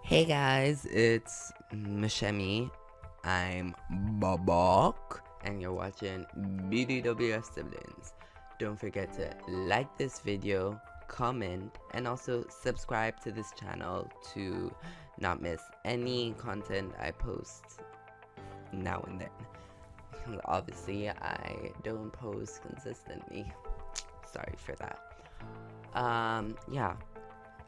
Hey guys, it's Muchemi. I'm Babak, and you're watching B.T.W.F siblings. Don't forget to like this video, comment, and also subscribe to this channel to not miss any content I post now and then. Obviously, I don't post consistently. Sorry for that. Yeah.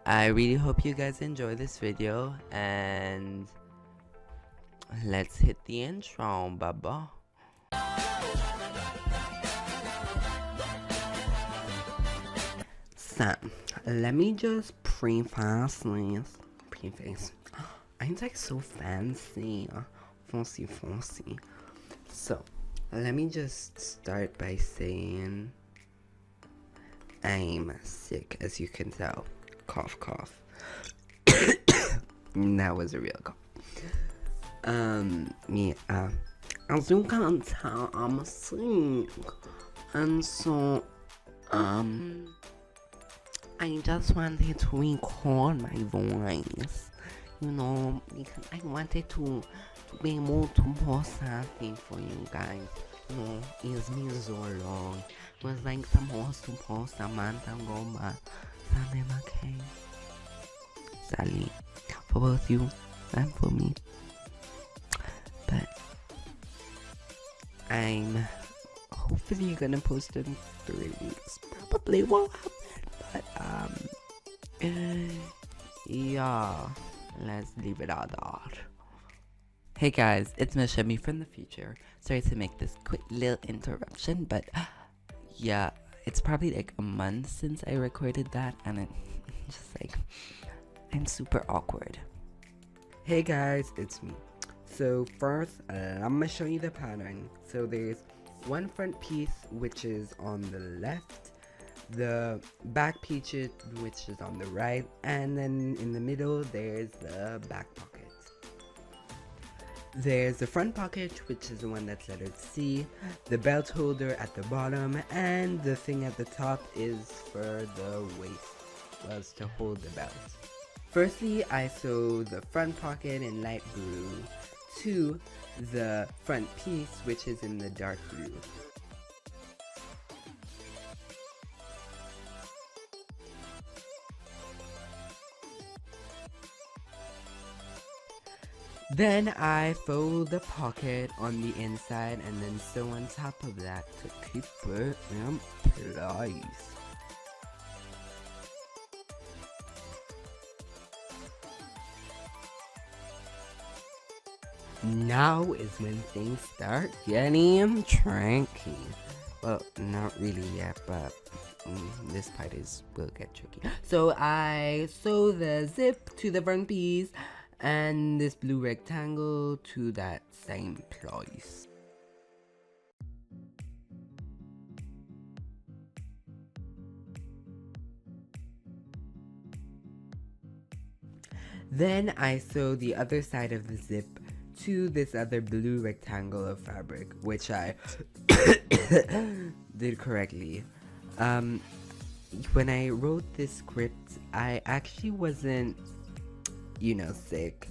I really hope you guys enjoy this video, and let's hit the intro, baba. So, let me just preface. I'm like so fancy. Fancy. So, let me just start by saying I'm sick, as you can tell. Cough. That was a real cough. Yeah. As you can tell, I'm sick, and so I just wanted to record my voice. You know, because I wanted to be able to post something for you guys. You know, it's been so long. It was like supposed to post a month ago, but that never came. Sadly, for both you and for me. But I'm hopefully gonna post in 3 weeks. Probably won't happen, but yeah, let's leave it at that. Hey guys, it's Muchemi from the future. Sorry to make this quick little interruption, but yeah, it's probably like a month since I recorded that, and it's just like, I'm super awkward. Hey guys, it's me. So first, I'm gonna show you the pattern. So there's one front piece which is on the left, the back piece which is on the right, and then in the middle there's the back pocket. There's the front pocket, which is the one that's lettered C, the belt holder at the bottom, and the thing at the top is for the waist, was to hold the belt. Firstly, I sew the front pocket in light blue to the front piece, which is in the dark blue. Then I fold the pocket on the inside and then sew on top of that to keep it in place. Now is when things start getting tricky. Well, not really yet, but this part will get tricky. So I sew the zip to the front piece and this blue rectangle to that same place. Then I sew the other side of the zip to this other blue rectangle of fabric, which I did correctly. When I wrote this script, I actually wasn't, sick,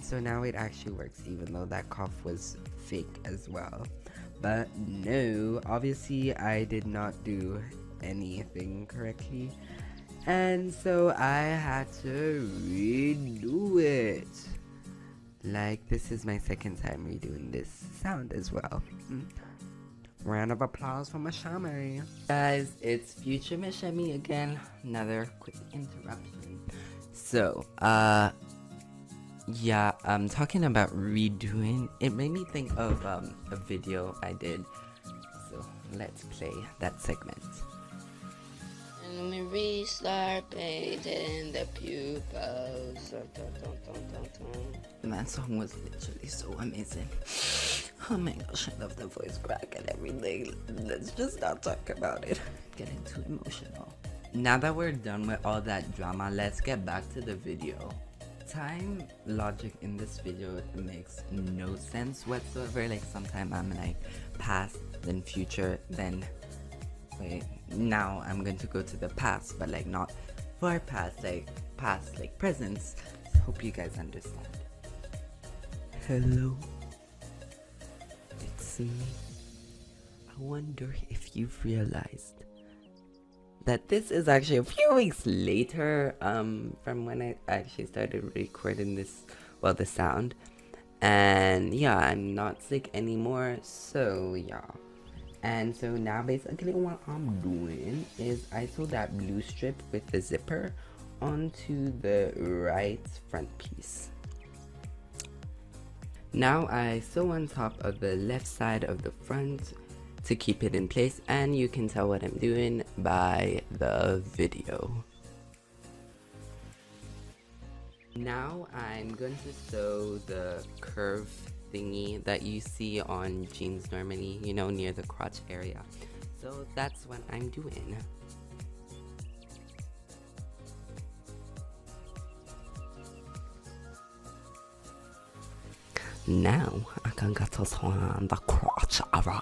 so now it actually works, even though that cough was fake as well. But no, obviously I did not do anything correctly, and so I had to redo it. Like, this is my second time redoing this sound as well. Round of applause for Muchemi. Guys, it's future Muchemi again. Another quick interruption. So, yeah, talking about redoing, it made me think of a video I did. So, let's play that segment. And we restart painting the pupils. And that song was literally so amazing. Oh my gosh, I love the voice crack and everything. Let's just not talk about it. Getting too emotional. Now that we're done with all that drama, let's get back to the video. Time logic in this video makes no sense whatsoever. Like, sometimes I'm like past, then future, then wait, now I'm going to go to the past, but like not for past presents. Hope you guys understand. Hello, it's me. I wonder if you've realized that this is actually a few weeks later from when I actually started recording this, well, the sound. And yeah, I'm not sick anymore, so yeah. And so now basically what I'm doing is I sew that blue strip with the zipper onto the right front piece. Now I sew on top of the left side of the front to keep it in place, and you can tell what I'm doing by the video. Now I'm going to sew the curve thingy that you see on jeans normally, you know, near the crotch area. So that's what I'm doing. Now I can get to sew on the crotch area,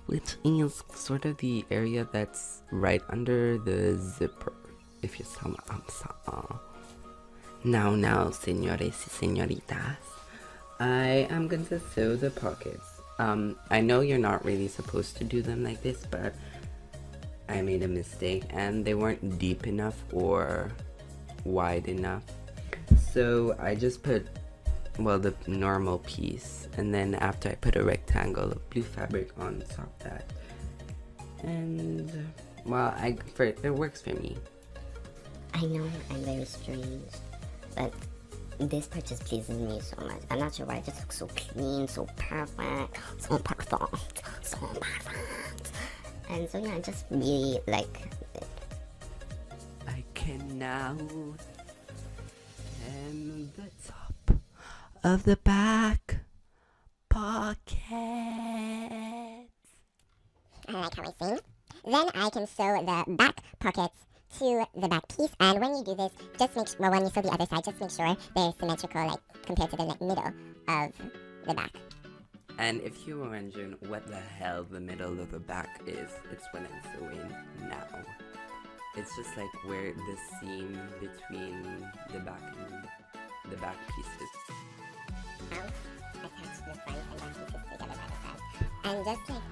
which is sort of the area that's right under the zipper, if you saw what I'm saying. Now, senores y senoritas, I am going to sew the pockets. I know you're not really supposed to do them like this, but I made a mistake and they weren't deep enough or wide enough. So I just put, well, the normal piece, and then after I put a rectangle of blue fabric on top of that. And, well, it works for me. I know I'm very strange, but this part just pleases me so much. I'm not sure why, it just looks so clean, so perfect, so perfect, so perfect. And so yeah, I just really like it. I can now hem the top of the back pocket. I like how I sing. Then I can sew the back pockets to the back piece, and when you do this, just make sure, well, when you sew the other side, just make sure they're symmetrical, like compared to the middle of the back. And if you were wondering what the hell the middle of the back is, it's what I'm sewing now. It's just like where the seam between the back and the back pieces. Now, attach the front and back pieces together by the side. And just like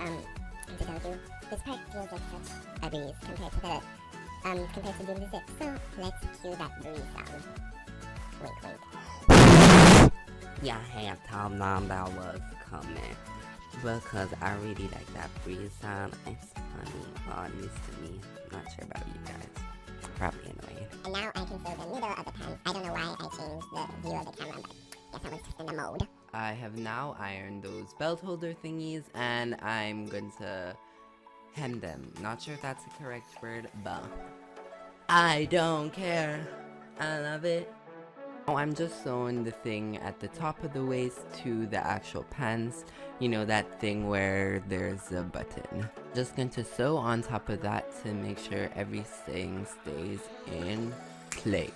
B.T.W, this part feels like such a breeze compared to doing the zip. So let's cue that breeze sound. Wink, wink. Yeah, I had told them that was coming because I really like that breeze sound. It's funny, well, at least to me. I'm not sure about you guys. Probably annoying. And now I can sew the middle of the pants. I don't know why I changed the view of the camera, but guess I was just in the mode. I have now ironed those belt holder thingies, and I'm going to hem them. Not sure if that's the correct word, but I don't care. I love it. Oh, I'm just sewing the thing at the top of the waist to the actual pants. You know, that thing where there's a button. Just going to sew on top of that to make sure everything stays in place.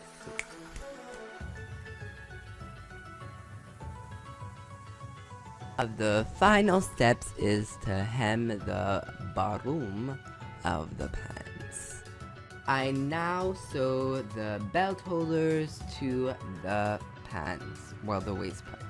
Of the final steps is to hem the bottom of the pants. I now sew the belt holders to the pants, well, the waist part.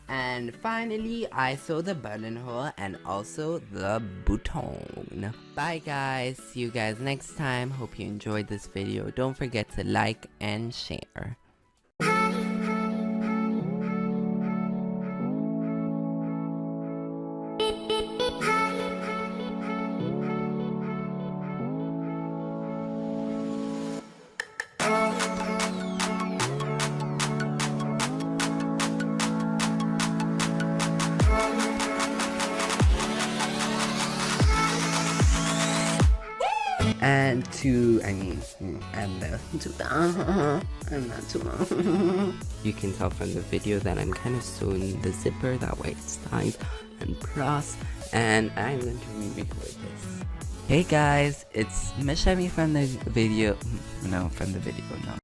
And finally, I sew the buttonhole and also the bouton. Bye guys, see you guys next time. Hope you enjoyed this video. Don't forget to like and share. And you can tell from the video that I'm kind of sewing the zipper, that way it's tight and plus, and I'm going to re-record this. Hey guys, it's Muchemi from the video, no.